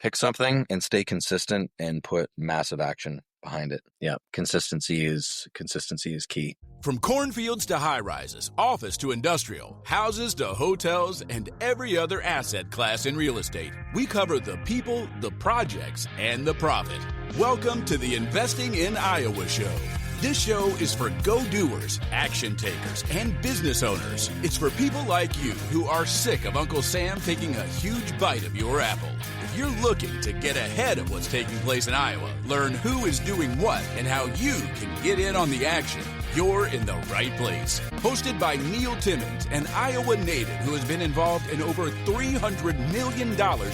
Pick something and stay consistent and put massive action behind it. Yeah, consistency is key. From cornfields to high-rises, office to industrial, houses to hotels, and every other asset class in real estate, we cover the people, the projects, and the profit. Welcome to the Investing in Iowa show. This show is for go-doers, action takers, and business owners. It's for people like you who are sick of Uncle Sam taking a huge bite of your apple. If you're looking to get ahead of what's taking place in Iowa, learn who is doing what, and how you can get in on the action, you're in the right place. Hosted by Neil Timmins, an Iowa native who has been involved in over $300 million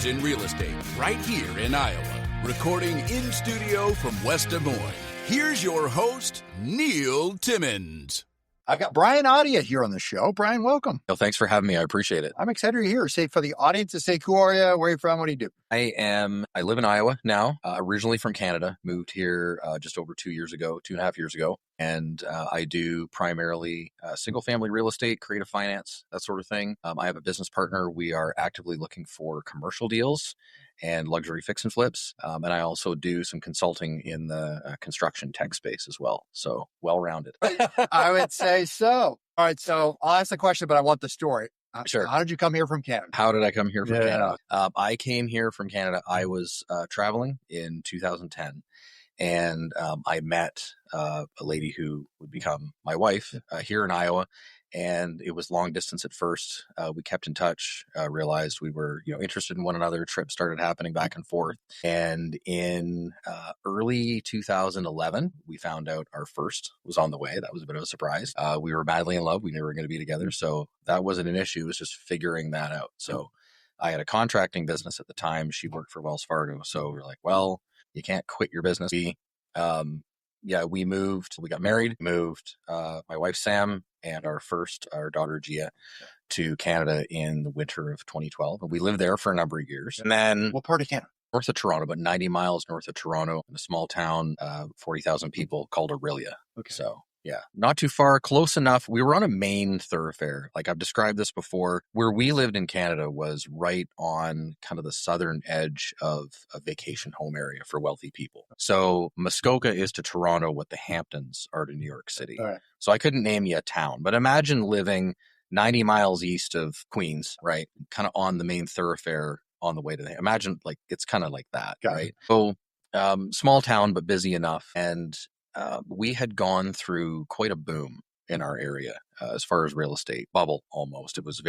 in real estate right here in Iowa. Recording in studio from West Des Moines. Here's your host, Neil Timmins. I've got Brian Audia here on the show. Brian, welcome. Well, thanks for having me. I appreciate it. I'm excited you're here. Say for the audience to say, who are you? Where are you from? What do you do? I live in Iowa now, originally from Canada, moved here just over 2.5 years ago. And I do primarily single family real estate, creative finance, that sort of thing. I have a business partner. We are actively looking for commercial deals and luxury fix and flips. And I also do some consulting in the construction tech space as well. So well-rounded. I would say so. All right. So I'll ask the question, but I want the story. Sure. How did you come here from Canada? How did I come here from Canada? I came here from Canada. I was traveling in 2010. And I met a lady who would become my wife here in Iowa. And it was long distance at first. We kept in touch, realized we were, interested in one another. Trips started happening back and forth. And in early 2011, we found out our first was on the way. That was a bit of a surprise. We were madly in love. We knew we were going to be together. So that wasn't an issue. It was just figuring that out. So I had a contracting business at the time. She worked for Wells Fargo. So we're like, well, you can't quit your business. We moved, we got married, moved, my wife, Sam, and our daughter, Gia, to Canada in the winter of 2012. And we lived there for a number of years. And then What part of Canada? North of Toronto, about 90 miles north of Toronto, in a small town, 40,000 people called Audia. Okay. So yeah, not too far, close enough. We were on a main thoroughfare. Like I've described this before, where we lived in Canada was right on kind of the southern edge of a vacation home area for wealthy people. So Muskoka is to Toronto what the Hamptons are to New York City. All right. So I couldn't name you a town, but imagine living 90 miles east of Queens, right? Kind of on the main thoroughfare on the way to imagine like, it's kind of like that, right? So small town, but busy enough. And we had gone through quite a boom in our area as far as real estate bubble almost. It was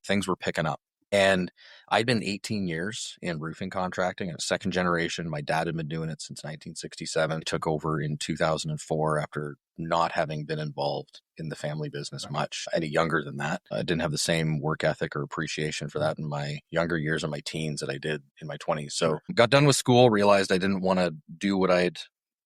things were picking up. And I'd been 18 years in roofing contracting. I was second generation. My dad had been doing it since 1967. I took over in 2004 after not having been involved in the family business much. Any younger than that. I didn't have the same work ethic or appreciation for that in my younger years or my teens that I did in my 20s. So got done with school, realized I didn't want to do what I'd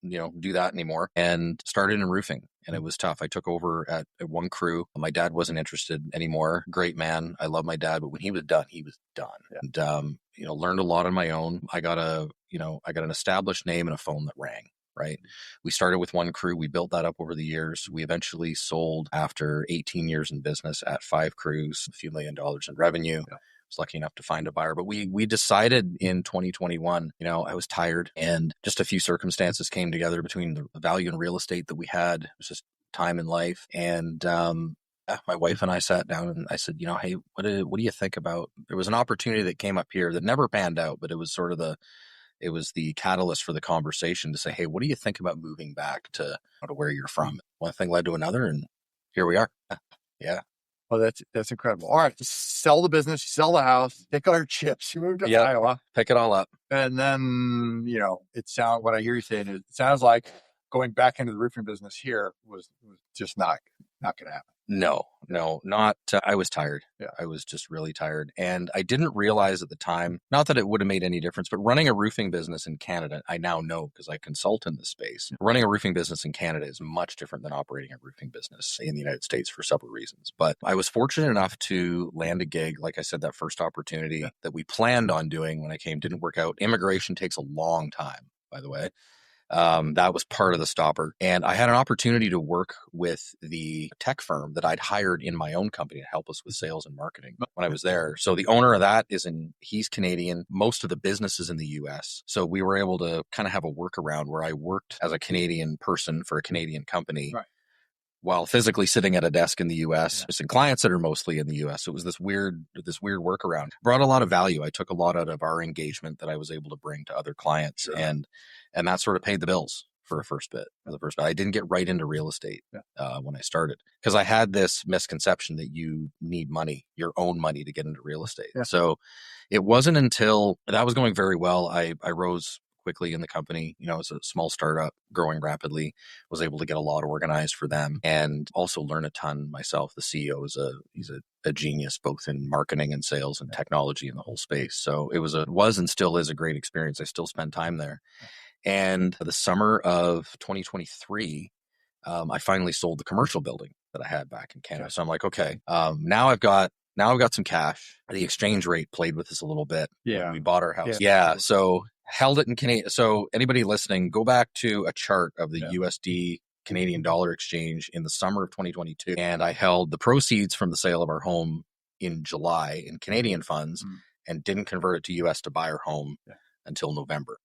do that anymore, and started in roofing. And it was tough. I took over at one crew. My dad wasn't interested anymore. Great man. I love my dad, but when he was done, he was done. Yeah. And, learned a lot on my own. I got an established name and a phone that rang, right? We started with one crew. We built that up over the years. We eventually sold after 18 years in business at 5 crews, a few $1 million in revenue. Yeah. Was lucky enough to find a buyer, but we decided in 2021, I was tired, and just a few circumstances came together between the value in real estate that we had. It was just time in life. And my wife and I sat down and I said, hey, what do you think about, there was an opportunity that came up here that never panned out, but it was sort of the catalyst for the conversation to say, hey, what do you think about moving back to where you're from? One thing led to another, and here we are. Yeah. Well, that's incredible. All right. Sell the business, sell the house, take all your chips. You moved to Iowa. Pick it all up. And then, what I hear you saying is, it sounds like going back into the roofing business here was just not going to happen. No, not. I was tired. Yeah. I was just really tired. And I didn't realize at the time, not that it would have made any difference, but running a roofing business in Canada, I now know because I consult in this space. Running a roofing business in Canada is much different than operating a roofing business in the United States for several reasons. But I was fortunate enough to land a gig. Like I said, that first opportunity that we planned on doing when I came didn't work out. Immigration takes a long time, by the way. That was part of the stopper. And I had an opportunity to work with the tech firm that I'd hired in my own company to help us with sales and marketing when I was there. So the owner of that he's Canadian. Most of the business is in the US. So we were able to kind of have a workaround where I worked as a Canadian person for a Canadian company. Right. While physically sitting at a desk in the U.S., and clients that are mostly in the U.S. So it was this weird workaround. Brought a lot of value. I took a lot out of our engagement that I was able to bring to other clients, and that sort of paid the bills for the first bit. I didn't get right into real estate when I started because I had this misconception that you need money, your own money, to get into real estate. Yeah. So it wasn't until that was going very well. I rose quickly in the company. It's a small startup growing rapidly, was able to get a lot organized for them and also learn a ton myself. The CEO he's a genius, both in marketing and sales and technology in the whole space. So it was and still is a great experience. I still spend time there. And the summer of 2023, I finally sold the commercial building that I had back in Canada. So I'm like, okay, now I've got some cash. The exchange rate played with us a little bit. Yeah. We bought our house. Yeah. So held it in Canadian. So anybody listening, go back to a chart of the USD Canadian dollar exchange in the summer of 2022. And I held the proceeds from the sale of our home in July in Canadian funds and didn't convert it to US to buy our home until November.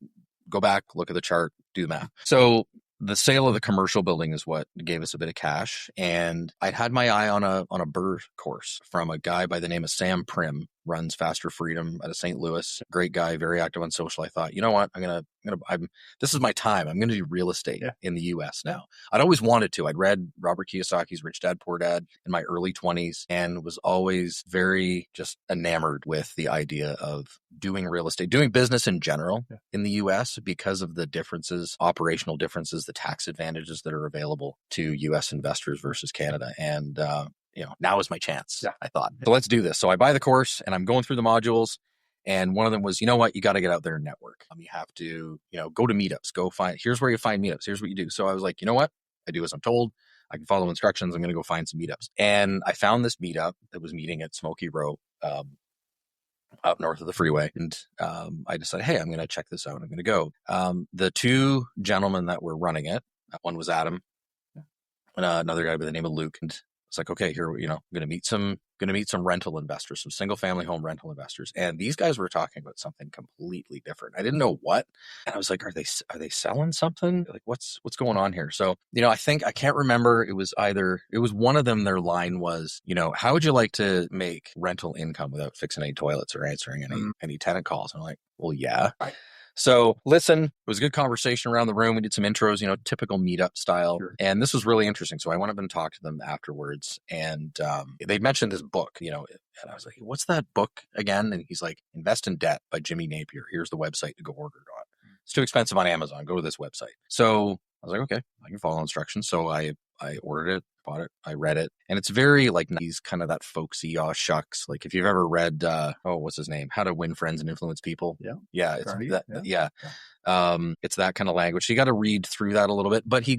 Go back, look at the chart, do the math. So the sale of the commercial building is what gave us a bit of cash. And I'd had my eye on a BRRRR course from a guy by the name of Sam Prim, runs Faster Freedom out of St. Louis. Great guy, very active on social. I thought, you know what? This is my time. I'm going to do real estate in the US now. I'd always wanted to. I'd read Robert Kiyosaki's Rich Dad, Poor Dad in my early 20s and was always very just enamored with the idea of doing real estate, doing business in general in the US because of the differences, operational differences, the tax advantages that are available to US investors versus Canada. And, now is my chance, I thought. So let's do this. So I buy the course and I'm going through the modules. And one of them was, you know what, you got to get out there and network. You have to, go to meetups, here's where you find meetups. Here's what you do. So I was like, you know what, I do as I'm told. I can follow instructions. I'm going to go find some meetups. And I found this meetup that was meeting at Smoky Row, up north of the freeway. And I decided, hey, I'm going to check this out. I'm going to go. The two gentlemen that were running it, one was Adam, and another guy by the name of Luke. And it's like, okay, here, I'm going to meet some rental investors, some single family home rental investors. And these guys were talking about something completely different. I didn't know what. And I was like, are they selling something? Like, what's going on here? So, I can't remember. It was one of them. Their line was, how would you like to make rental income without fixing any toilets or answering any tenant calls? And I'm like, well, yeah. Right. So listen, it was a good conversation around the room. We did some intros, typical meetup style. Sure. And this was really interesting. So I went up and talked to them afterwards and they mentioned this book, and I was like, what's that book again? And he's like, Invest in Debt by Jimmy Napier. Here's the website to go order it on. It's too expensive on Amazon. Go to this website. So I was like, okay, I can follow instructions. So I ordered it, bought it, I read it. And it's very like he's kind of that folksy, shucks. Like if you've ever read, what's his name? How to Win Friends and Influence People. Yeah. Yeah. It's that, yeah. It's that kind of language. So you got to read through that a little bit, but he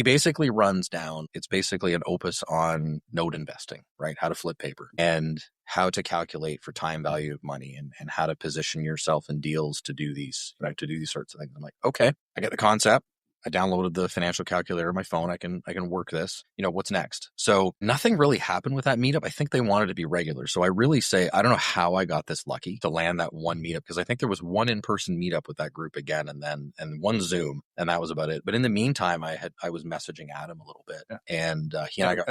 basically runs down. It's basically an opus on note investing, right? How to flip paper and how to calculate for time value of money and how to position yourself in deals to do these, to do these sorts of things. I'm like, okay, I get the concept. I downloaded the financial calculator on my phone. I can work this. What's next? So nothing really happened with that meetup. I think they wanted to be regular. So I really say, I don't know how I got this lucky to land that one meetup because I think there was one in-person meetup with that group again and one Zoom and that was about it. But in the meantime, I was messaging Adam a little bit and he and I got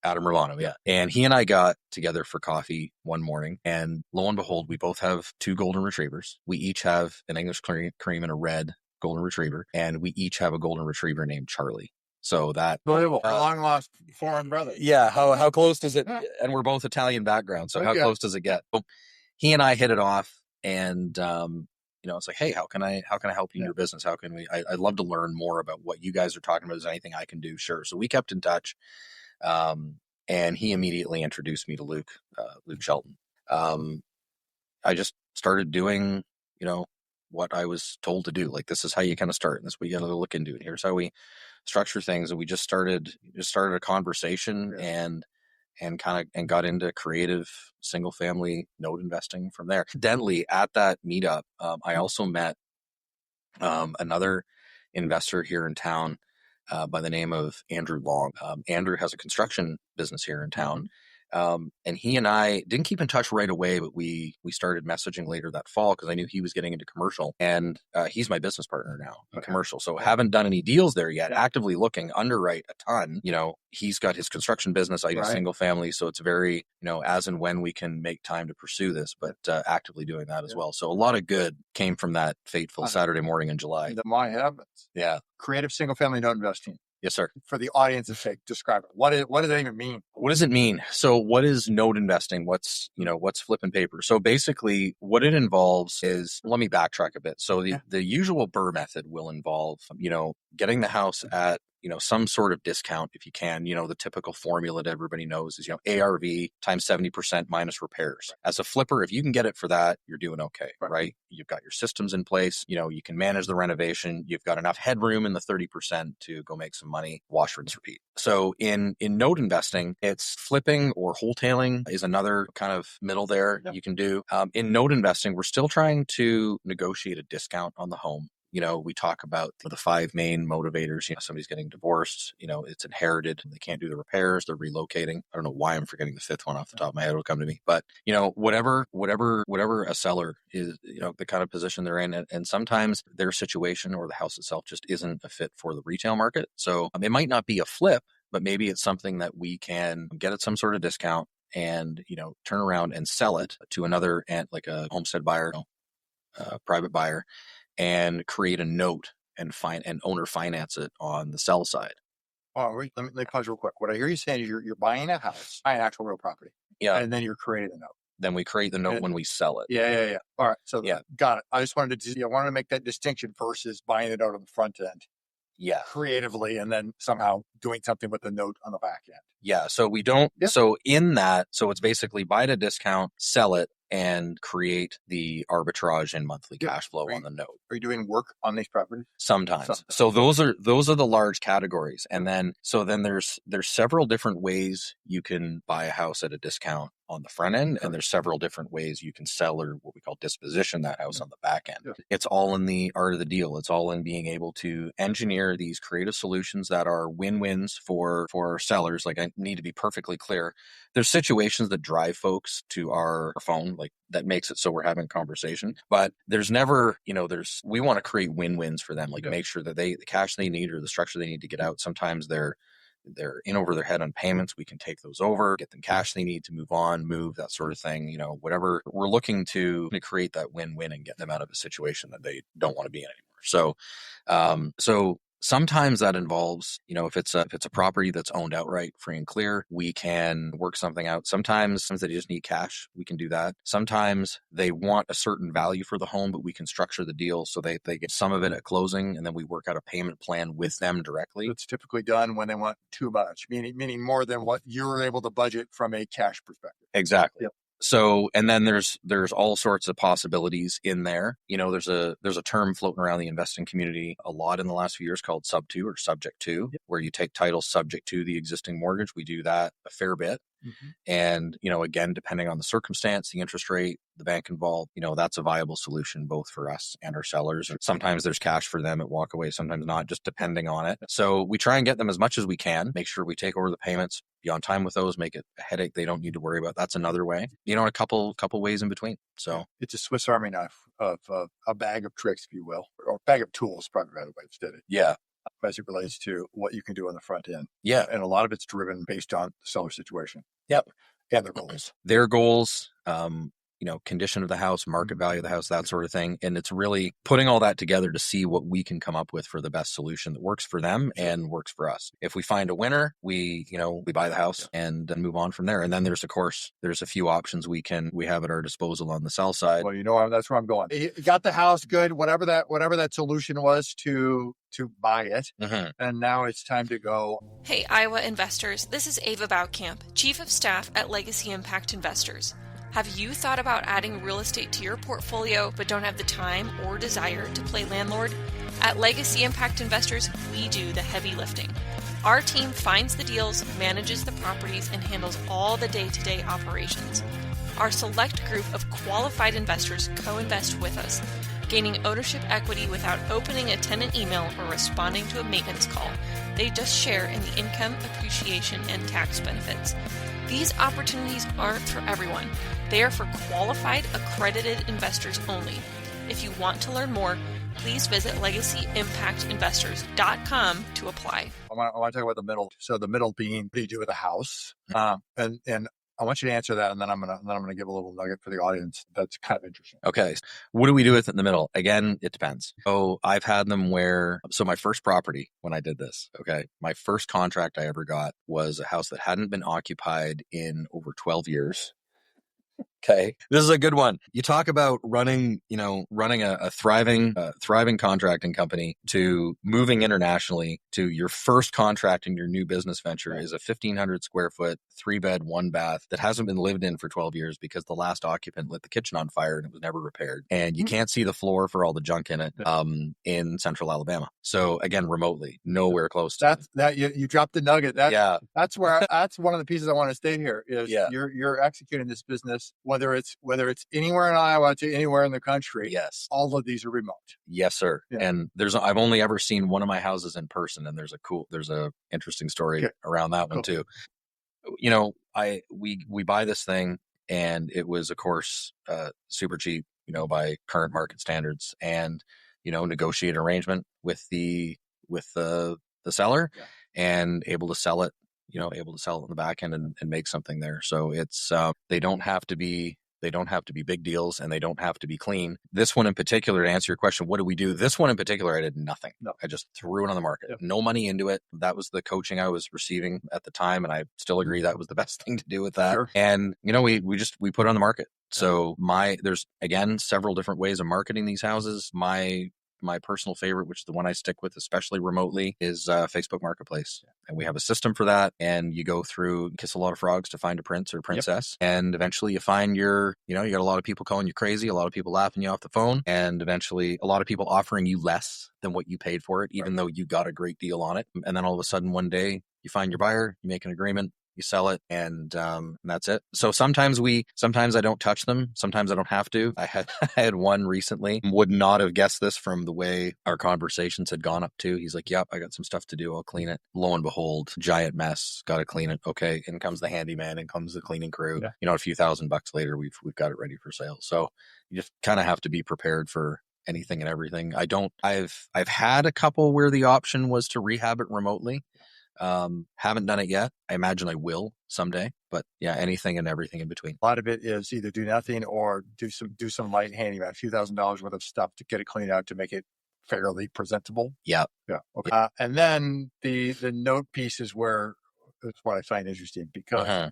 Adam Romano. Yeah. And he and I got together for coffee one morning and lo and behold, we both have two golden retrievers. We each have an English cream and a red golden retriever, and we each have a golden retriever named Charlie. So that unbelievable, long lost foreign brother. Yeah, how close does it? And we're both Italian background, so how close does it get? So he and I hit it off, and it's like, hey, how can I help you in your business? How can we? I'd love to learn more about what you guys are talking about. Is there anything I can do? Sure. So we kept in touch, and he immediately introduced me to Luke Shelton. I just started doing, what I was told to do. Like, this is how you kind of start. And this is what you got to look into. And here's how we structure things. And we just started a conversation and got into creative single family note investing from there. Incidentally, at that meetup, I also met another investor here in town by the name of Andrew Long. Andrew has a construction business here in town. And he and I didn't keep in touch right away, but we started messaging later that fall because I knew he was getting into commercial, and he's my business partner now in commercial. So haven't done any deals there yet, actively looking, underwrite a ton. He's got his construction business. I do single family. So it's very, as and when we can make time to pursue this, but actively doing that as well. So a lot of good came from that fateful Saturday morning in July. My heavens. Yeah. Creative single family note investing. Yes, sir. For the audience's sake, describe it. What does that even mean? What does it mean? So what is note investing? What's flipping paper? So basically what it involves is, let me backtrack a bit. So the usual BRRRR method will involve, getting the house at, some sort of discount if you can. The typical formula that everybody knows is, ARV times 70% minus repairs. As a flipper, if you can get it for that, you're doing okay, right? You've got your systems in place. You can manage the renovation. You've got enough headroom in the 30% to go make some money, wash, rinse, repeat. So in note investing, it's flipping or wholetailing is another kind of middle there you can do. In note investing, we're still trying to negotiate a discount on the home. We talk about the 5 main motivators. Somebody's getting divorced, it's inherited. They can't do the repairs. They're relocating. I don't know why I'm forgetting the 5th one off the top of my head. It'll come to me. But, whatever a seller is, the kind of position they're in. And sometimes their situation or the house itself just isn't a fit for the retail market. So it might not be a flip, but maybe it's something that we can get at some sort of discount and, turn around and sell it to another, like a homestead buyer, private buyer, and create a note and owner finance it on the sell side. Oh, wait, let me pause real quick. What I hear you saying is you're buying a house, buying actual real property. Yeah. And then you're creating a note. Then we create the note when we sell it. Yeah. All right. So got it. I just wanted to make that distinction versus buying it out on the front end. Yeah. Creatively, and then somehow doing something with the note on the back end. Yeah. So we don't, so it's basically buy at a discount, sell it, and create the arbitrage and monthly cash flow on the note. Are you doing work on these properties? Sometimes. So those are the large categories. And then there's several different ways you can buy a house at a discount on the front end, and there's several different ways you can sell, or what we call disposition, that house on the back end. Yeah. It's all in the art of the deal. It's all in being able to engineer these creative solutions that are win-wins for sellers. Like, I need to be perfectly clear. There's situations that drive folks to our phone, like that makes it so we're having a conversation, but there's never, we want to create win-wins for them, like make sure that the cash they need or the structure they need to get out. Sometimes they're in over their head on payments. We can take those over, get them cash they need to move, that sort of thing. Whatever, we're looking to create that win-win and get them out of a situation that they don't want to be in anymore. So sometimes that involves, if it's a property that's owned outright, free and clear, we can work something out. Sometimes they just need cash. We can do that. Sometimes they want a certain value for the home, but we can structure the deal so they get some of it at closing, and then we work out a payment plan with them directly. It's typically done when they want too much, meaning more than what you're able to budget from a cash perspective. Exactly. Yep. So, and then there's all sorts of possibilities in there. There's a term floating around the investing community a lot in the last few years called sub 2 or subject to, where you take title subject to the existing mortgage. We do that a fair bit. Mm-hmm. And, again, depending on the circumstance, the interest rate, the bank involved, that's a viable solution both for us and our sellers. Sometimes there's cash for them at walk away, sometimes not, just depending on it. So we try and get them as much as we can, make sure we take over the payments, be on time with those, make it a headache they don't need to worry about. That's another way, a couple ways in between. So it's a Swiss Army knife of a bag of tricks, if you will, or a bag of tools, probably the right way to state it. Yeah. As it relates to what you can do on the front end. Yeah. And a lot of it's driven based on the seller situation. Yep. And their goals. Their goals, condition of the house, market value of the house, that sort of thing. And it's really putting all that together to see what we can come up with for the best solution that works for them and works for us. If we find a winner, we buy the house and then move on from there. And then there's a few options we have at our disposal on the sell side. Well, that's where I'm going. You got the house good, whatever that solution was to buy it. Mm-hmm. And now it's time to go. Hey, Iowa investors, this is Ava Baukamp, Chief of Staff at Legacy Impact Investors. Have you thought about adding real estate to your portfolio but don't have the time or desire to play landlord? At Legacy Impact Investors, we do the heavy lifting. Our team finds the deals, manages the properties, and handles all the day-to-day operations. Our select group of qualified investors co-invest with us. gaining ownership equity without opening a tenant email or responding to a maintenance call. They just share in the income, appreciation, and tax benefits. These opportunities aren't for everyone. They are for qualified, accredited investors only. If you want to learn more, please visit legacyimpactinvestors.com to apply. I want to talk about the middle. So the middle being, what do you do with a house? And I want you to answer that, and then I'm gonna give a little nugget for the audience that's kind of interesting. Okay, what do we do with it in the middle? Again, it depends. So I've had them where, so my first property when I did this, okay, my first contract I ever got was a house that hadn't been occupied in over 12 years. Okay. This is a good one. You talk about running a thriving contracting company to moving internationally to your first contract in your new business venture is a 1,500 square foot, 3-bed, 1-bath that hasn't been lived in for 12 years because the last occupant lit the kitchen on fire and it was never repaired. And you can't see the floor for all the junk in it, in central Alabama. So again, remotely, nowhere close to that. You dropped the nugget. That's where, that's one of the pieces I want to stay here is you're executing this business, whether it's anywhere in Iowa to anywhere in the country. Yes. All of these are remote. Yes, sir. Yeah. And I've only ever seen one of my houses in person, and there's a interesting story around that one too. You know, we buy this thing, and it was, of course, super cheap, by current market standards, and, negotiate an arrangement with the seller and able to sell it in the back end and make something there. So it's, they don't have to be big deals, and they don't have to be clean. This one in particular, to answer your question, what do we do? This one in particular, I did nothing. No. I just threw it on the market. Yep. No money into it. That was the coaching I was receiving at the time, and I still agree that was the best thing to do with that. Sure. And, we put it on the market. So there's, again, several different ways of marketing these houses. My personal favorite, which is the one I stick with, especially remotely, is Facebook Marketplace. And we have a system for that. And you go through, kiss a lot of frogs to find a prince or princess. Yep. And eventually you find you got a lot of people calling you crazy, a lot of people laughing you off the phone, and eventually a lot of people offering you less than what you paid for it, even though you got a great deal on it. And then all of a sudden one day you find your buyer, you make an agreement, you sell it, and that's it. So sometimes I don't touch them. Sometimes I don't have to. I had one recently, would not have guessed this from the way our conversations had gone up to. He's like, yep, I got some stuff to do. I'll clean it. Lo and behold, giant mess. Got to clean it. Okay. In comes the handyman, in comes the cleaning crew. Yeah. A few $1,000 later, we've got it ready for sale. So you just kind of have to be prepared for anything and everything. I've had a couple where the option was to rehab it remotely. Haven't done it yet. I imagine I will someday, but anything and everything in between. A lot of it is either do nothing or do some light handyman, a few $1,000s worth of stuff to get it cleaned out to make it fairly presentable. Yeah. Yeah. Okay. And then the note piece is where that's what I find interesting because,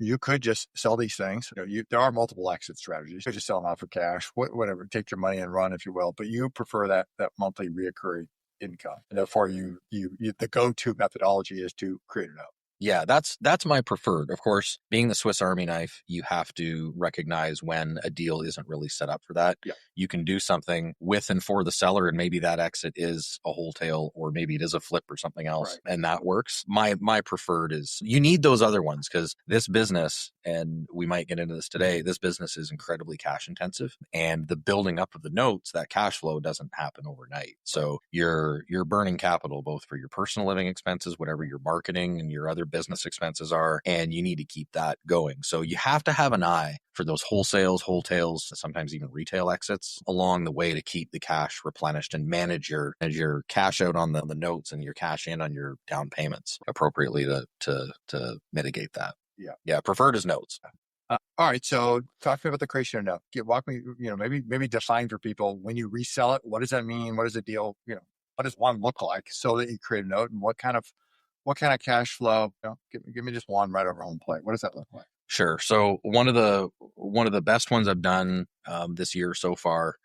you could just sell these things. There are multiple exit strategies. You could just sell them out for cash, whatever, take your money and run, if you will, but you prefer that monthly reoccurring income. And therefore the go-to methodology is to create a note. Yeah, that's my preferred. Of course, being the Swiss Army knife, you have to recognize when a deal isn't really set up for that. Yeah. You can do something with and for the seller, and maybe that exit is a wholesale, or maybe it is a flip or something else, and that works. My preferred is, you need those other ones, because this business, and we might get into this today, this business is incredibly cash intensive, and the building up of the notes, that cash flow doesn't happen overnight. So you're burning capital both for your personal living expenses, whatever your marketing and your other business expenses are, and you need to keep that going. So you have to have an eye for those wholetails, sometimes even retail exits along the way to keep the cash replenished and manage your cash out on the notes and your cash in on your down payments appropriately to mitigate that. Yeah. Preferred is notes. All right. So talk to me about the creation of note. Walk me, maybe define for people, when you resell it, what does that mean? What does the deal, what does one look like so that you create a note, and what kind of cash flow? Give me just one right over home plate. What does that look like? Sure. So one of the best ones I've done this year so far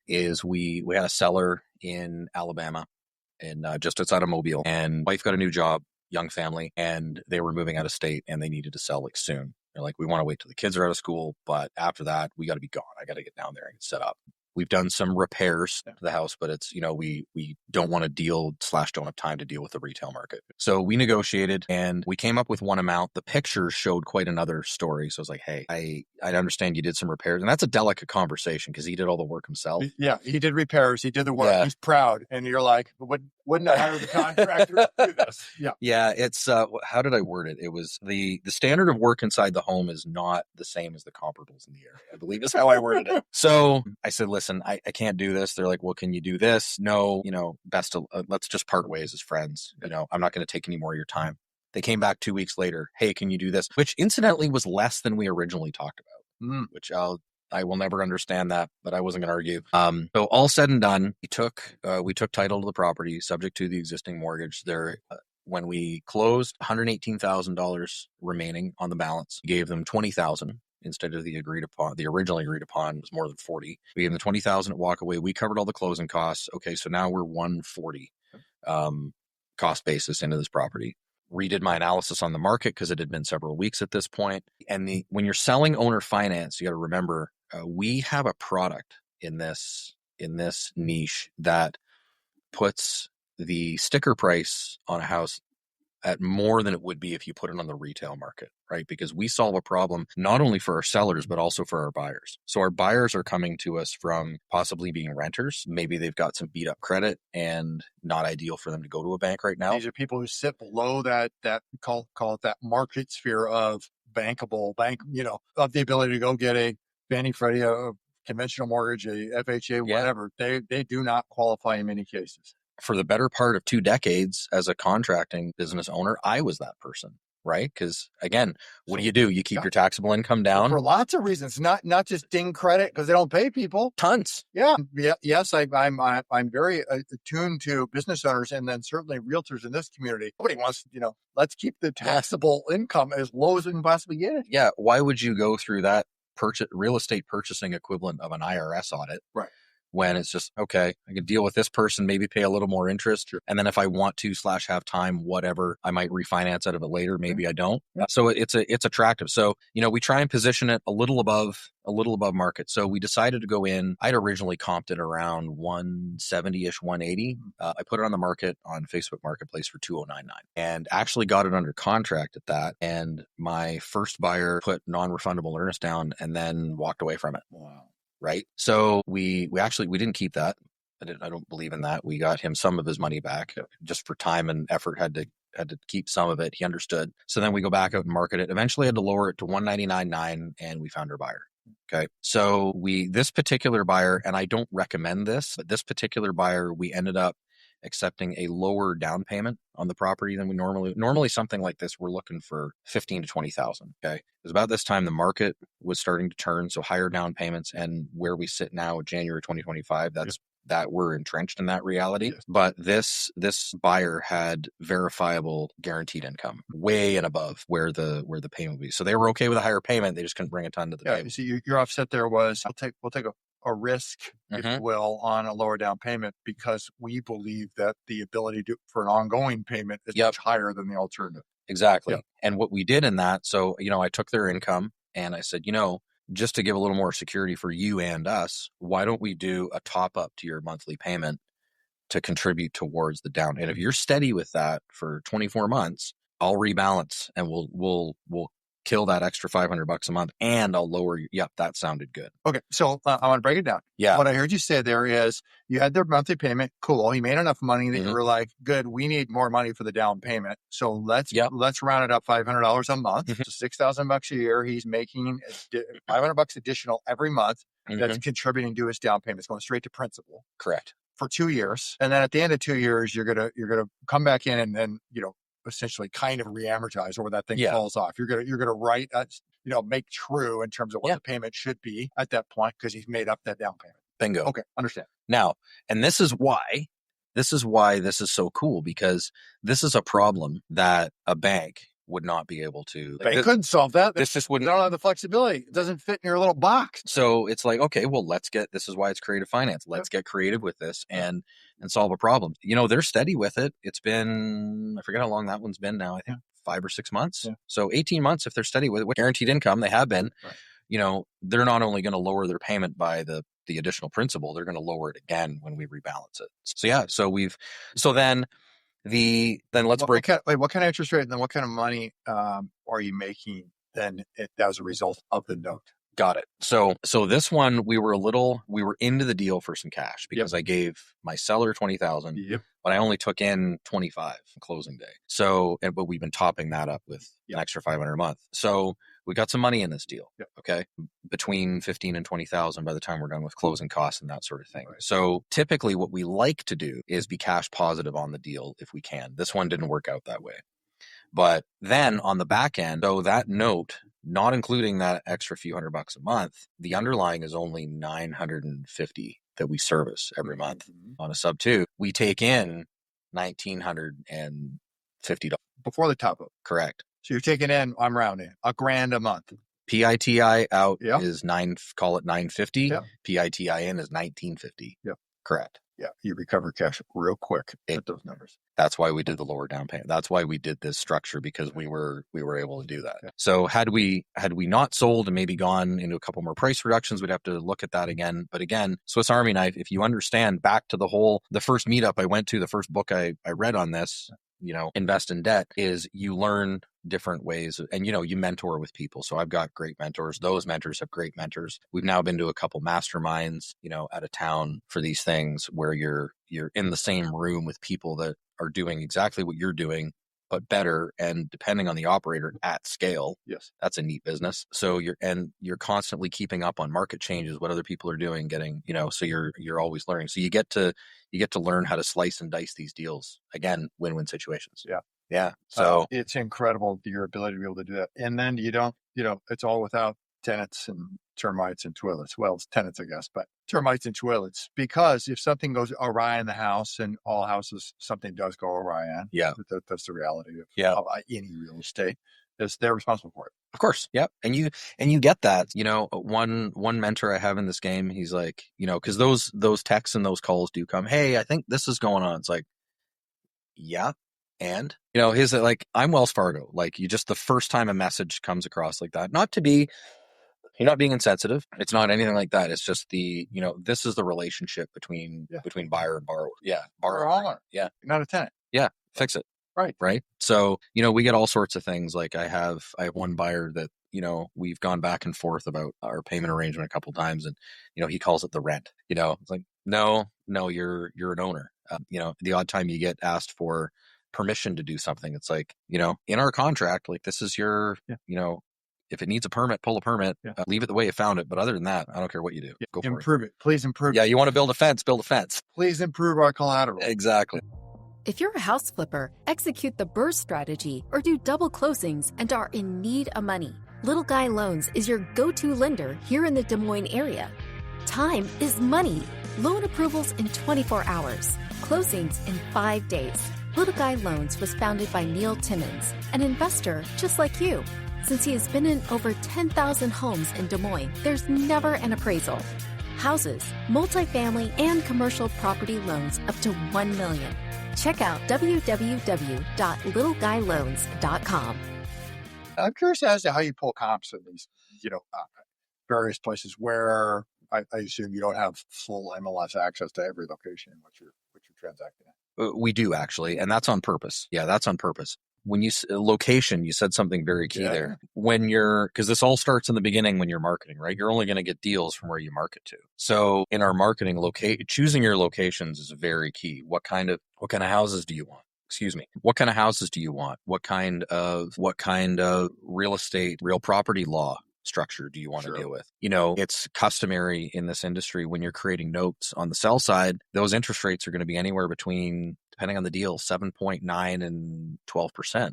is we had a seller in Alabama, and just outside of Mobile, and wife got a new job, young family, and they were moving out of state, and they needed to sell soon. They're like, we want to wait till the kids are out of school, but after that, we got to be gone. I got to get down there and set up. We've done some repairs to the house, but it's, we don't want to don't have time to deal with the retail market. So we negotiated and we came up with one amount. The pictures showed quite another story. So I was like, hey, I understand you did some repairs. And that's a delicate conversation because he did all the work himself. Yeah, he did repairs. He did the work. Yeah. He's proud. And you're like, wouldn't I hire the contractor to do this? Yeah. Yeah, it's, how did I word it? It was the standard of work inside the home is not the same as the comparables in the area, I believe is how I worded it. So I said, listen, I can't do this. They're like, well, can you do this? No, let's just part ways as friends. I'm not going to take any more of your time. They came back 2 weeks later. Hey, can you do this? Which incidentally was less than we originally talked about, which I will never understand that, but I wasn't going to argue. So all said and done, we took title to the property subject to the existing mortgage. When we closed, $118,000 remaining on the balance. We gave them $20,000 instead of the originally agreed upon was more than $40,000. We gave them $20,000 at walk away. We covered all the closing costs. Okay, so now we're $140,000 cost basis into this property. Redid my analysis on the market because it had been several weeks at this point. And when you're selling owner finance, you got to remember we have a product in this niche that puts the sticker price on a house at more than it would be if you put it on the retail market, right? Because we solve a problem not only for our sellers, but also for our buyers. So our buyers are coming to us from possibly being renters. Maybe they've got some beat up credit and not ideal for them to go to a bank right now. These are people who sit below that call it that market sphere of bankable, of the ability to go get a Fannie Freddie, a conventional mortgage, a FHA, whatever. They do not qualify in many cases. For the better part of 2 decades as a contracting business owner, I was that person, right? Because again, what do? You keep your taxable income down for lots of reasons, not just ding credit because they don't pay people. Tons. Yeah. Yes, I'm very attuned to business owners and then certainly realtors in this community. Nobody wants, let's keep the taxable income as low as we can possibly get it. Yeah. Why would you go through that real estate purchasing equivalent of an IRS audit? Right. When it's just, okay, I can deal with this person, maybe pay a little more interest. Sure. And then if I want to / have time, whatever, I might refinance out of it later. Maybe I don't. Yeah. So it's attractive. So, we try and position it a little above market. So we decided to go in. I'd originally comped it around 170-ish, 180. I put it on the market on Facebook Marketplace for $2,099 and actually got it under contract at that. And my first buyer put non-refundable earnest down and then walked away from it. Wow. Right. So we didn't keep that. I don't believe in that. We got him some of his money back just for time and effort, had to keep some of it. He understood. So then we go back out and market it. Eventually had to lower it to $199.9 and we found our buyer. Okay. So this particular buyer, and I don't recommend this, but this particular buyer, we ended up accepting a lower down payment on the property than we normally something like this, we're looking for $15,000 to $20,000. Okay. It was about this time the market was starting to turn. So higher down payments, and where we sit now, January 2025, that we're entrenched in that reality. Yes. But this buyer had verifiable guaranteed income way and above where the payment would be. So they were okay with a higher payment. They just couldn't bring a ton to the table. So your offset there was, we'll take a risk, if you will, on a lower down payment because we believe that the ability for an ongoing payment is much higher than the alternative. Exactly. Yep. And what we did in that, so, I took their income and I said, just to give a little more security for you and us, why don't we do a top up to your monthly payment to contribute towards the down? And if you're steady with that for 24 months, I'll rebalance and we'll kill that extra $500 a month and I'll lower you. Yep. That sounded good. Okay. So I want to break it down. Yeah. What I heard you say there is you had their monthly payment. Cool. He made enough money that you were like, good, we need more money for the down payment. So let's round it up $500 a month. So $6,000 a year. He's making $500 additional every month. That's contributing to his down payment. It's going straight to principal. Correct. For 2 years. And then at the end of 2 years, you're going to come back in and then, essentially kind of re-amortize or that thing falls off. You're gonna write make true in terms of what the payment should be at that point because he's made up that down payment. Bingo. Okay, understand. Now, and this is why this is so cool, because this is a problem that a bank would not be able to. They couldn't solve that. This just wouldn't. They don't have the flexibility. It doesn't fit in your little box. So it's like, okay, well, this is why it's creative finance. Let's get creative with this and solve a problem. They're steady with it. It's been, I forget how long that one's been now. I think 5 or 6 months. Yeah. So 18 months, if they're steady with it, with guaranteed income, they have been. Right. they're not only going to lower their payment by the additional principal, they're going to lower it again when we rebalance it. So yeah, let's break. What kind of interest rate and then what kind of money are you making then as a result of the note? Got it. So this one, we were into the deal for some cash because I gave my seller $20,000, but I only took in $25 closing day. So, but we've been topping that up with an extra $500 a month. So we got some money in this deal. Okay. Between $15,000 and $20,000 by the time we're done with closing costs and that sort of thing. Right. So typically what we like to do is be cash positive on the deal if we can. This one didn't work out that way. But then on the back end, so that note, not including that extra few $100 a month, the underlying is only $950 that we service every month on a sub 2. We take in $1,950 before the top up. Correct. So you're taking in, I'm rounding, $1,000 a month. PITI out is call it $950. PITI in is $1,950. Correct. Yeah, you recover cash real quick with those numbers. That's why we did the lower down payment. That's why we did this structure, because we were able to do that. So had we not sold and maybe gone into a couple more price reductions, we'd have to look at that again. But again, Swiss Army knife, if you understand back to the first meetup I went to, the first book I read on this, invest in debt, is you learn different ways and, you mentor with people. So I've got great mentors. Those mentors have great mentors. We've now been to a couple masterminds, out of town for these things where you're in the same room with people that are doing exactly what you're doing, but better. And depending on the operator at scale, that's a neat business. So you're constantly keeping up on market changes, what other people are doing, so you're always learning. So you get to learn how to slice and dice these deals. Again, win-win situations. Yeah. So it's incredible your ability to be able to do that. And then you don't, it's all without tenants and termites and toilets. Well, it's tenants, I guess, but termites and toilets, because if something goes awry in the house, and all houses, something does go awry in. That's the reality of any real estate. They're responsible for it. Of course. Yeah. And you get that, one mentor I have in this game, he's like, cause those texts and those calls do come. Hey, I think this is going on. It's like, yeah. And, his like, I'm Wells Fargo. Like, the first time a message comes across like that, you're not being insensitive. It's not anything like that. It's just this is the relationship between buyer and borrower. Yeah. Borrower owner. Yeah. You're not a tenant. Yeah. Fix it. Right. So, we get all sorts of things. Like I have one buyer that, we've gone back and forth about our payment arrangement a couple of times, and, he calls it the rent. It's like, no, you're an owner. The odd time you get asked for permission to do something, it's like, in our contract, like, this is your, if it needs a permit, pull a permit, leave it the way you found it. But other than that, I don't care what you do. Go for it. Improve it. Please improve it. Yeah. You want to build a fence, build a fence. Please improve our collateral. Exactly. If you're a house flipper, execute the BRRRR strategy or do double closings and are in need of money, Little Guy Loans is your go-to lender here in the Des Moines area. Time is money. Loan approvals in 24 hours. Closings in 5 days. Little Guy Loans was founded by Neil Timmins, an investor just like you. Since he has been in over 10,000 homes in Des Moines, there's never an appraisal. Houses, multifamily, and commercial property loans up to $1 million. Check out www.littleguyloans.com. I'm curious as to how you pull comps in these, various places where I assume you don't have full MLS access to every location in which you're transacting in. We do, actually, and that's on purpose. Yeah, that's on purpose. When you location, you said something very key there. When because this all starts in the beginning when you're marketing, right? You're only going to get deals from where you market to. So in our marketing, choosing your locations is very key. What kind of houses do you want? Excuse me. What kind of houses do you want? What kind of real estate, real property law structure do you want to deal with? It's customary in this industry when you're creating notes on the sell side, those interest rates are going to be anywhere between, depending on the deal, 7.9 and 12%.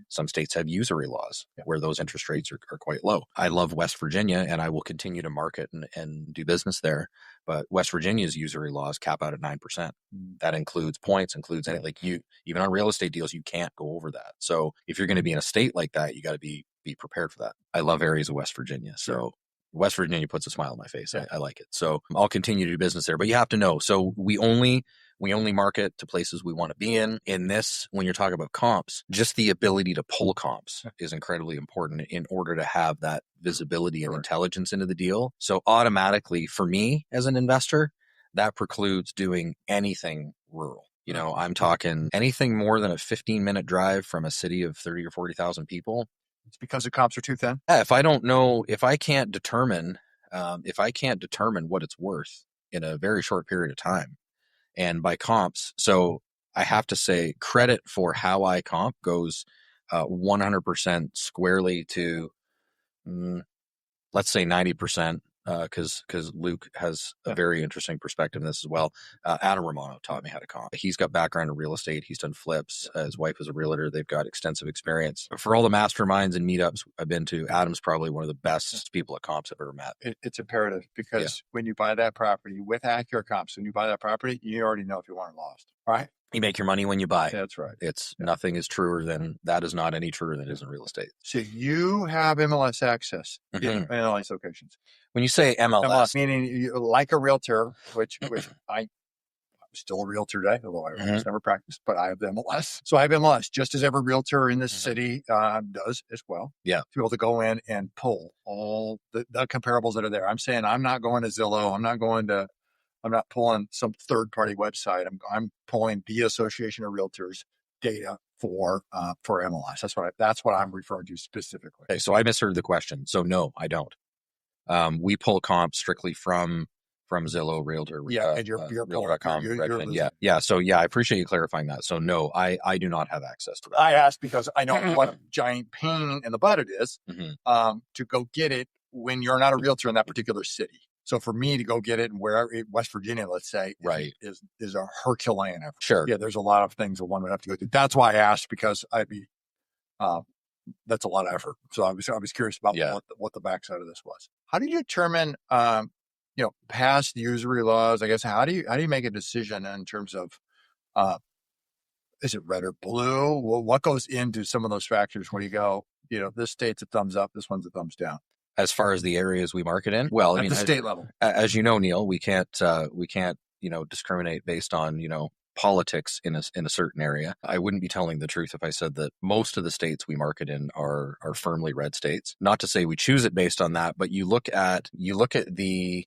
Some states have usury laws where those interest rates are quite low. I love West Virginia, and I will continue to market and do business there. But West Virginia's usury laws cap out at 9%. That includes points, includes anything. Like even on real estate deals, you can't go over that. So if you're going to be in a state like that, you got to be prepared for that. I love areas of West Virginia. So West Virginia puts a smile on my face. I like it. So I'll continue to do business there, but you have to know. So we only We only market to places we want to be in. In this, when you're talking about comps, just the ability to pull comps is incredibly important in order to have that visibility and intelligence into the deal. So automatically, for me as an investor, that precludes doing anything rural. You know, I'm talking anything more than a 15-minute drive from a city of 30 or 40,000 people. It's because the comps are too thin? Yeah, if I can't determine what it's worth in a very short period of time, and by comps, so I have to say credit for how I comp goes 100% squarely to, let's say 90%, because Luke has a very interesting perspective in this as well. Adam Romano taught me how to comp. He's got background in real estate. He's done flips. His wife is a realtor. They've got extensive experience. For all the masterminds and meetups I've been to, Adam's probably one of the best people at comps I've ever met. It's imperative because when you buy that property with accurate comps, when you buy that property, you already know if you won or lost, right? You make your money when you buy. That's right. It's nothing is truer than that. Is not any truer than it is in real estate. So you have MLS access in MLS locations. When you say MLS, meaning you, like a realtor, which I'm still a realtor today, although I almost never practiced, but I have the MLS. So I have MLS, just as every realtor in this city does as well. Yeah. To be able to go in and pull all the comparables that are there. I'm saying I'm not going to Zillow. I'm not pulling some third-party website. I'm pulling the Association of Realtors data for MLS. That's what I'm referring to specifically. Okay, so I misheard the question. So no, I don't. We pull comps strictly from Zillow, Realtor. And you're Realtor.com. So I appreciate you clarifying that. So no, I do not have access to that. I asked because I know what a giant pain in the butt it is to go get it when you're not a realtor in that particular city. So for me to go get it in West Virginia, let's say, is a Herculean effort. Sure. Yeah, there's a lot of things that one would have to go through. That's why I asked, because that's a lot of effort. So I was curious about what the backside of this was. How do you determine, past usury laws? I guess how do you make a decision in terms of, is it red or blue? Well, what goes into some of those factors when you go, this state's a thumbs up, this one's a thumbs down? As far as the areas we market in, well, at the state level, as you know, Neil, we can't discriminate based on politics in a certain area. I wouldn't be telling the truth if I said that most of the states we market in are firmly red states. Not to say we choose it based on that, but you look at the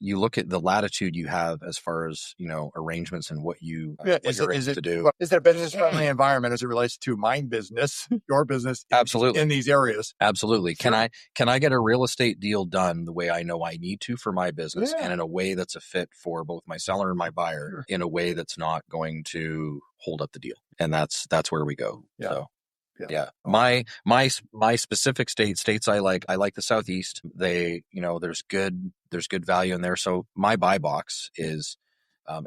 latitude you have as far as arrangements and what you're able to do. Is it a business friendly environment as it relates to my business, your business? Absolutely. In these areas. Absolutely. Sure. Can I get a real estate deal done the way I know I need to for my business and in a way that's a fit for both my seller and my buyer, in a way that's not going to hold up the deal? And that's where we go. So my specific states I like the Southeast. They, there's good value in there. So my buy box is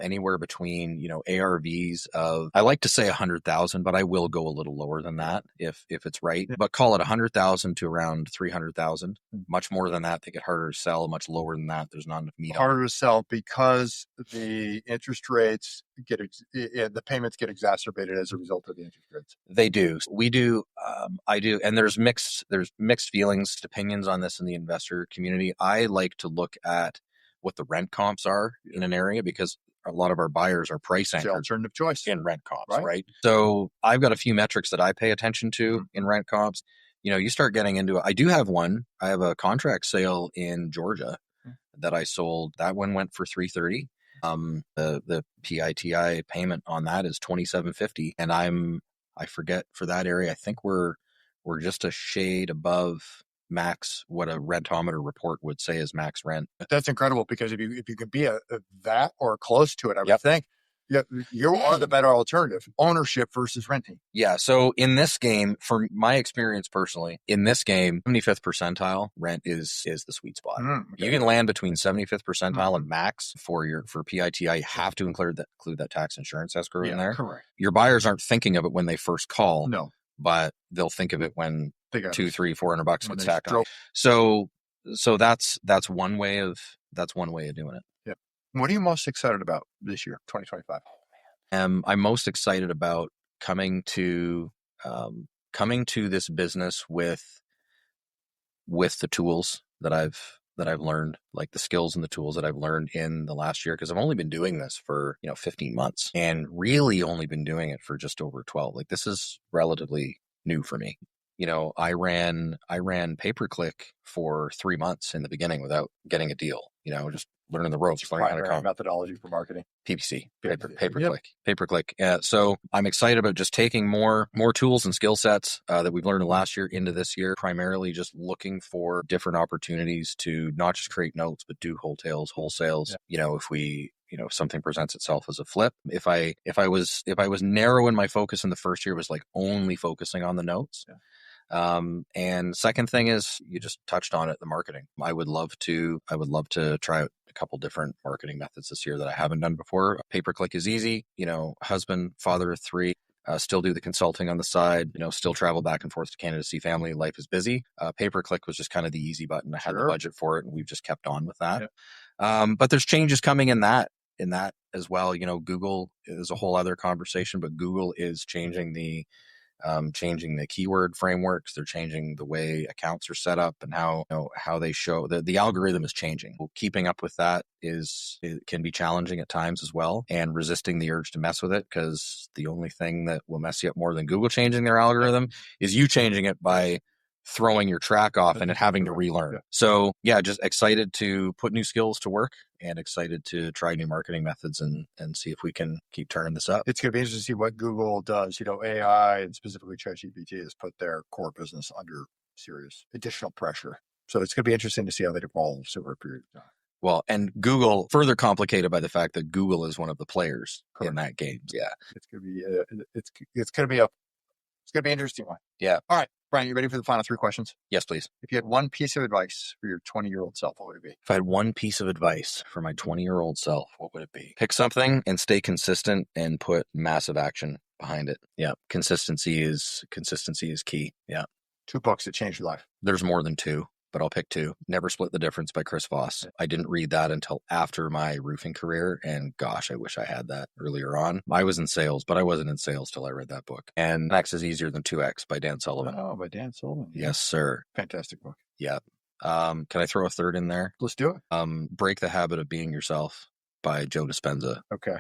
anywhere between, ARVs of, I like to say 100,000, but I will go a little lower than that if it's right, but call it 100,000 to around 300,000. Much more than that, they get harder to sell. Much lower than that, there's not enough meat. Harder to sell because the interest rates the payments get exacerbated as a result of the interest rates. They do. We do. I do. And there's mixed feelings, opinions on this in the investor community. I like to look at what the rent comps are in an area, because a lot of our buyers are price anchored. Alternative choice in rent comps, right? So I've got a few metrics that I pay attention to in rent comps. You start getting into it. I do have one. I have a contract sale in Georgia that I sold. That one went for $330. The PITI payment on that is $2,750, and I forget for that area. I think we're just a shade above max, what a rentometer report would say is max rent. That's incredible, because if you could be that or close to it, I would think you are the better alternative, ownership versus renting. Yeah. So in this game, from my experience personally, in this game, 75th percentile rent is the sweet spot. You can land between 75th percentile and max for PITI. You have to include that tax insurance escrow in there. Correct. Your buyers aren't thinking of it when they first call. No. But they'll think of it when $200-$400 gets stacked on. So that's one way of doing it. Yeah. What are you most excited about this year, 2025? I'm most excited about coming to this business with the tools that I've that I've learned, like the skills and the tools that I've learned in the last year, because I've only been doing this for, 15 months and really only been doing it for just over 12. Like this is relatively new for me. I ran pay-per-click for 3 months in the beginning without getting a deal, just learning the ropes, learning how to come. Methodology for marketing. PPC, pay-per-click. So I'm excited about just taking more tools and skill sets that we've learned last year into this year, primarily just looking for different opportunities to not just create notes, but do wholesales. If something presents itself as a flip, if I was narrowing my focus in the first year, was like only focusing on the notes. Yeah. And second thing is, you just touched on it, the marketing. I would love to try out a couple different marketing methods this year that I haven't done before. Pay-per-click is easy, husband, father of 3, still do the consulting on the side, still travel back and forth to Canada to see family. Life is busy. Pay-per-click was just kind of the easy button. I had the budget for it and we've just kept on with that. Yeah. But there's changes coming in that as well. Google is a whole other conversation, but Google is changing the keyword frameworks. They're changing the way accounts are set up and how they show the algorithm is changing. Well, keeping up with that it can be challenging at times as well, and resisting the urge to mess with it, because the only thing that will mess you up more than Google changing their algorithm is you changing it by throwing your track off and having to relearn. Yeah. So just excited to put new skills to work and excited to try new marketing methods and see if we can keep turning this up. It's going to be interesting to see what Google does. AI and specifically ChatGPT has put their core business under serious additional pressure. So it's going to be interesting to see how that evolves over a period of time. Well, and Google, further complicated by the fact that Google is one of the players in that game. Yeah. It's going to be it's going to be an interesting one. Yeah. All right. Brian, you ready for the final 3 questions? Yes, please. If you had one piece of advice for your 20-year-old self, what would it be? If I had one piece of advice for my 20-year-old self, what would it be? Pick something and stay consistent and put massive action behind it. Yeah. Consistency is key. Yeah. 2 books that changed your life. There's more than 2. But I'll pick 2. Never Split the Difference by Chris Voss. I didn't read that until after my roofing career. And gosh, I wish I had that earlier on. I was in sales, but I wasn't in sales till I read that book. And X is Easier Than 2X by Dan Sullivan. Oh, by Dan Sullivan. Yes, sir. Fantastic book. Yeah. Can I throw a third in there? Let's do it. Break the Habit of Being Yourself by Joe Dispenza. Okay.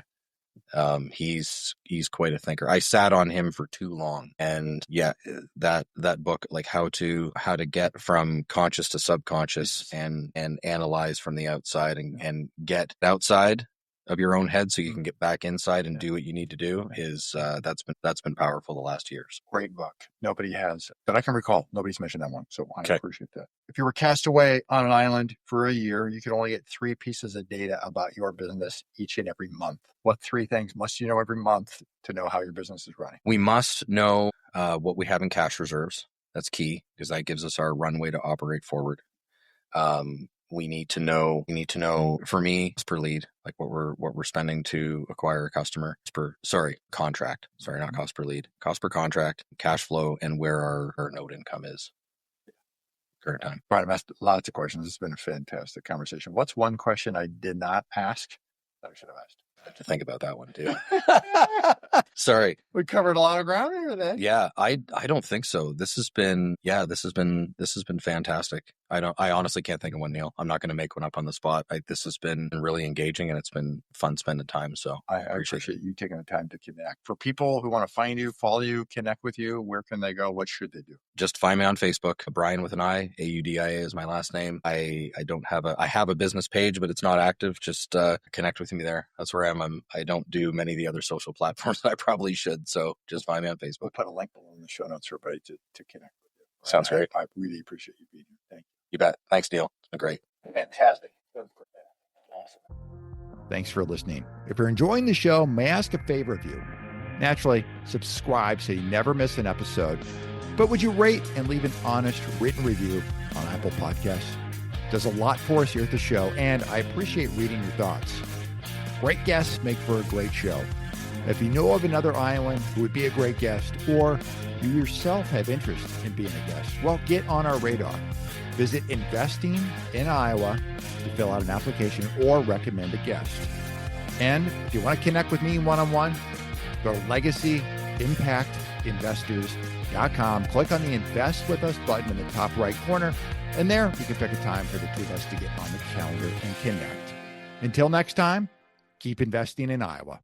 He's quite a thinker. I sat on him for too long, and that book, like how to get from conscious to subconscious and analyze from the outside and get outside of your own head so you can get back inside and do what you need to do is that's been powerful the last years. Great book. Nobody has that I can recall. Nobody's mentioned that one. So I appreciate that. If you were cast away on an island for a year, you could only get 3 pieces of data about your business each and every month. What 3 things must you know every month to know how your business is running? We must know what we have in cash reserves. That's key because that gives us our runway to operate forward. We need to know for me, cost per lead, like what we're spending to acquire a customer contract. Sorry, not cost per lead, cost per contract, cash flow, and where our note income is current time. Right. I've asked lots of questions. It's been a fantastic conversation. What's one question I did not ask that I should have asked? I have to think about that one too. Sorry. We covered a lot of ground here today. Yeah, I don't think so. This has been fantastic. I honestly can't think of one, Neil. I'm not going to make one up on the spot. This has been really engaging and it's been fun spending time. So I appreciate you taking the time to connect. For people who want to find you, follow you, connect with you, where can they go? What should they do? Just find me on Facebook. Brian with an I, Audia is my last name. I have a business page, but it's not active. Just connect with me there. That's where I am. I don't do many of the other social platforms that I probably should. So just find me on Facebook. We'll put a link below in the show notes for everybody to connect with you. Sounds great. I really appreciate you being here. Thank you. You bet. Thanks, Neil. It's been great. Fantastic. Awesome. Thanks for listening. If you're enjoying the show, may I ask a favor of you? Naturally, subscribe so you never miss an episode. But would you rate and leave an honest written review on Apple Podcasts? It does a lot for us here at the show, and I appreciate reading your thoughts. Great guests make for a great show. If you know of another Iowan who would be a great guest, or you yourself have interest in being a guest, well, get on our radar. Visit Investing in Iowa to fill out an application or recommend a guest. And if you want to connect with me one-on-one, go to legacyimpact.com. headfirstinvestors.com. Click on the Invest With Us button in the top right corner, and there you can pick a time for the two of us to get on the calendar and connect. Until next time, keep investing in Iowa.